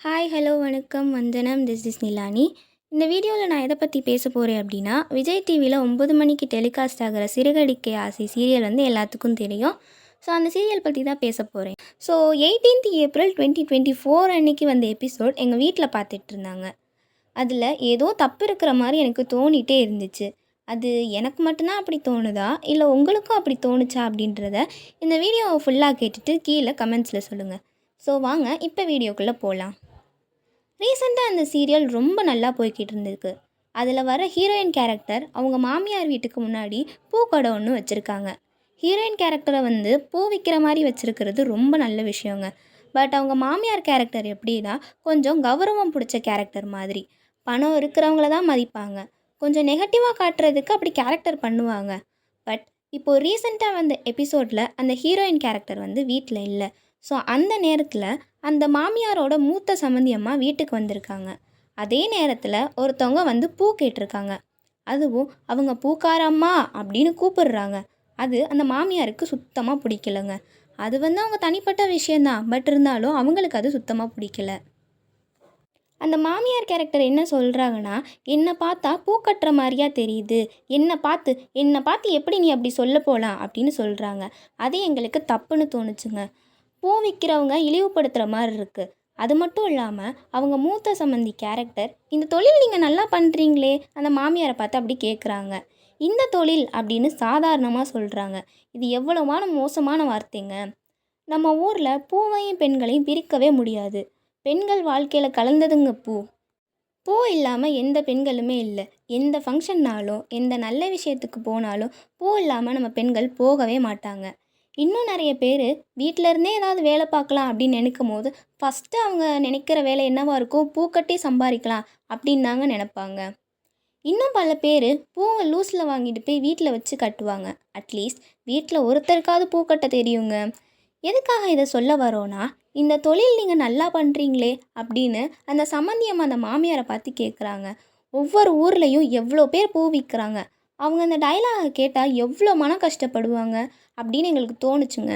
Hi hello வணக்கம் வந்தனம் this is Nilani. இந்த வீடியோவில் நான் எதை பற்றி பேச போகிறேன் அப்படின்னா, விஜய் டிவியில் 9 மணிக்கு டெலிகாஸ்ட் ஆகிற சிறகடிக்க ஆசை சீரியல் வந்து எல்லாத்துக்கும் தெரியும். ஸோ அந்த சீரியல் பற்றி தான் பேச போகிறேன். ஸோ 18th April 2024 அன்னைக்கு வந்த எபிசோட் எங்கள் வீட்டில் பார்த்துட்டு இருந்தாங்க. அதில் ஏதோ தப்பு இருக்கிற மாதிரி எனக்கு தோணிகிட்டே இருந்துச்சு. அது எனக்கு மட்டும்தான் அப்படி தோணுதா, இல்லை உங்களுக்கும் அப்படி தோணுச்சா அப்படின்றத இந்த வீடியோவை ஃபுல்லாக கேட்டுட்டு கீழே கமெண்ட்ஸில் சொல்லுங்கள். ஸோ வாங்க இப்போ வீடியோக்குள்ளே போகலாம். ரீசெண்டாக அந்த சீரியல் ரொம்ப நல்லா போய்கிட்டு இருந்திருக்கு. அதில் வர ஹீரோயின் கேரக்டர் அவங்க மாமியார் வீட்டுக்கு முன்னாடி பூக்கடை ஒன்று வச்சுருக்காங்க. ஹீரோயின் கேரக்டரை வந்து பூ விற்கிற மாதிரி வச்சுருக்கிறது ரொம்ப நல்ல விஷயங்க. பட் அவங்க மாமியார் கேரக்டர் எப்படின்னா, கொஞ்சம் கௌரவம் பிடிச்ச கேரக்டர் மாதிரி. பணம் இருக்கிறவங்கள தான் மதிப்பாங்க. கொஞ்சம் நெகட்டிவாக காட்டுறதுக்கு அப்படி கேரக்டர் பண்ணுவாங்க. பட் இப்போது ரீசெண்டாக வந்த எபிசோடில் அந்த ஹீரோயின் கேரக்டர் வந்து வீட்டில் இல்லை. ஸோ அந்த நேரத்தில் அந்த மாமியாரோட மூத்த சம்மந்தி அம்மா வீட்டுக்கு வந்திருக்காங்க. அதே நேரத்தில் ஒருத்தவங்க வந்து பூ கேட்டிருக்காங்க. அதுவும் அவங்க பூக்காரம்மா அப்படின்னு கூப்பிடுறாங்க. அது அந்த மாமியாருக்கு சுத்தமாக பிடிக்கலங்க. அது வந்து அவங்க தனிப்பட்ட விஷயந்தான். பட் இருந்தாலும் அவங்களுக்கு அது சுத்தமாக பிடிக்கல. அந்த மாமியார் கேரக்டர் என்ன சொல்கிறாங்கன்னா, என்னை பார்த்தா பூ கட்டுற மாதிரியா தெரியுது, என்னை பார்த்து எப்படி நீ அப்படி சொல்ல போகலாம் அப்படின்னு சொல்கிறாங்க. அது எங்களுக்கு தப்புன்னு தோணுச்சுங்க. பூ விற்கிறவங்க இழிவுபடுத்துகிற மாதிரி இருக்குது. அது மட்டும் இல்லாமல் அவங்க மூத்த சம்மந்தி கேரக்டர், இந்த தொழில் நீங்கள் நல்லா பண்ணுறீங்களே அந்த மாமியாரை பார்த்து அப்படி கேட்குறாங்க. இந்த தொழில் அப்படின்னு சாதாரணமாக சொல்கிறாங்க. இது எவ்வளவான மோசமான வார்த்தைங்க. நம்ம ஊரில் பூவையும் பெண்களையும் பிரிக்கவே முடியாது. பெண்கள் வாழ்க்கையில் கலந்ததுங்க பூ. பூ இல்லாமல் எந்த பெண்களுமே இல்லை. எந்த ஃபங்க்ஷன்னாலும் எந்த நல்ல விஷயத்துக்கு போனாலும் பூ இல்லாமல் நம்ம பெண்கள் போகவே மாட்டாங்க. இன்னும் நிறைய பேர் வீட்டிலருந்தே ஏதாவது வேலை பார்க்கலாம் அப்படின்னு நினைக்கும் போது ஃபஸ்ட்டு அவங்க நினைக்கிற வேலை என்னவாக இருக்கும், பூக்கட்டி சம்பாதிக்கலாம் அப்படின்னு தாங்க நினப்பாங்க. இன்னும் பல பேர் பூவை லூஸில் வாங்கிட்டு போய் வீட்டில் வச்சு கட்டுவாங்க. அட்லீஸ்ட் வீட்டில் ஒருத்தருக்காவது பூ கட்ட தெரியுங்க. எதுக்காக இதை சொல்ல வரோன்னா, இந்த தொழில் நீங்கள் நல்லா பண்ணுறீங்களே அப்படின்னு அந்த சம்மந்தியம் அந்த மாமியாரை பார்த்து கேட்குறாங்க. ஒவ்வொரு ஊர்லேயும் எவ்வளோ பேர் பூ விற்கிறாங்க. அவங்க அந்த டைலாகை கேட்டால் எவ்வளோ மனம் கஷ்டப்படுவாங்க அப்படின்னு எங்களுக்கு தோணுச்சுங்க.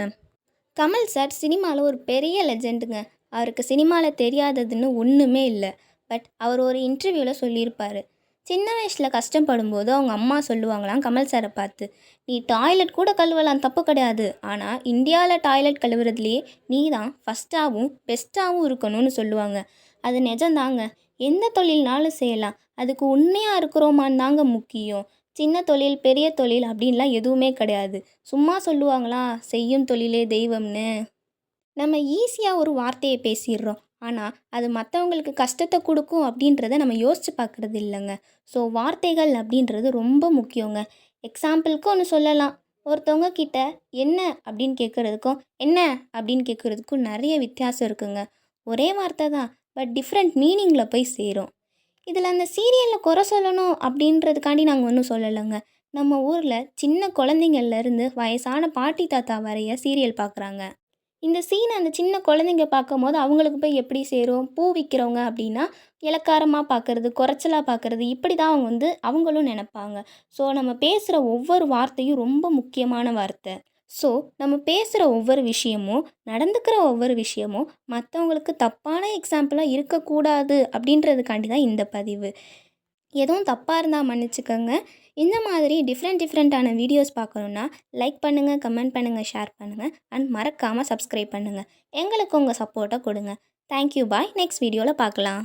கமல் சார் சினிமாவில் ஒரு பெரிய லெஜெண்டுங்க. அவருக்கு சினிமாவில் தெரியாததுன்னு ஒன்றுமே இல்லை. பட் அவர் ஒரு இன்டர்வியூவில் சொல்லியிருப்பார், சின்ன வயசில் கஷ்டப்படும்போது அவங்க அம்மா சொல்லுவாங்களாம் கமல் சாரை பார்த்து, நீ டாய்லெட் கூட கழுவலாம், தப்பு கிடையாது, ஆனால் இந்தியாவில் டாய்லெட் கழுவுறதுலேயே நீ தான் ஃபஸ்ட்டாகவும் பெஸ்ட்டாகவும் இருக்கணும்னு சொல்லுவாங்க. அது நிஜந்தாங்க. எந்த தொழில்னாலும் செய்யலாம். அதுக்கு உண்மையாக இருக்கிறோமான்னு தாங்க முக்கியம். சின்ன தொழில் பெரிய தொழில் அப்படின்லாம் எதுவுமே கிடையாது. சும்மா சொல்லுவாங்களா செய்யும் தொழிலே தெய்வம்னு. நம்ம ஈஸியாக ஒரு வார்த்தையை பேசிடுறோம். ஆனால் அது மற்றவங்களுக்கு கஷ்டத்தை கொடுக்கும் அப்படின்றத நம்ம யோசித்து பார்க்குறது இல்லைங்க. ஸோ வார்த்தைகள் அப்படின்றது ரொம்ப முக்கியங்க. எக்ஸாம்பிளுக்கு ஒன்று சொல்லலாம். ஒருத்தவங்க கிட்ட என்ன அப்படின்னு கேட்குறதுக்கும் என்ன அப்படின்னு கேட்குறதுக்கும் நிறைய வித்தியாசம் இருக்குங்க. ஒரே வார்த்தை தான், பட் டிஃப்ரெண்ட் மீனிங்கில் போய் சேரும். இதில் அந்த சீரியலில் குறை சொல்லணும் அப்படின்றதுக்காண்டி நாங்கள் ஒன்றும் சொல்லலைங்க. நம்ம ஊரில் சின்ன குழந்தைங்கள்லேருந்து வயசான பாட்டி தாத்தா வரைய சீரியல் பார்க்குறாங்க. இந்த சீன் அந்த சின்ன குழந்தைங்க பார்க்கும்போது அவங்களுக்கு போய் எப்படி சேரும்? பூ விற்கிறவங்க அப்படின்னா இளக்காரமாக பார்க்குறது, குறைச்சலாக பார்க்குறது, இப்படி தான் அவங்க வந்து அவங்களும் நினப்பாங்க. ஸோ நம்ம பேசுகிற ஒவ்வொரு வார்த்தையும் ரொம்ப முக்கியமான வார்த்தை. ஸோ நம்ம பேசுகிற ஒவ்வொரு விஷயமும், நடந்துக்கிற ஒவ்வொரு விஷயமும் மற்றவங்களுக்கு தப்பான எக்ஸாம்பிளாக இருக்கக்கூடாது அப்படின்றதுக்காண்டி தான் இந்த பதிவு. எதுவும் தப்பாக இருந்தால் மன்னிச்சுக்கோங்க. இந்த மாதிரி டிஃப்ரெண்ட்டான வீடியோஸ் பார்க்கணுன்னா லைக் பண்ணுங்கள், கமெண்ட் பண்ணுங்கள், ஷேர் பண்ணுங்கள் அண்ட் மறக்காமல் சப்ஸ்கிரைப் பண்ணுங்கள். எங்களுக்கு உங்கள் சப்போர்ட்டை கொடுங்க. Thank you bye. நெக்ஸ்ட் வீடியோவில் பார்க்கலாம்.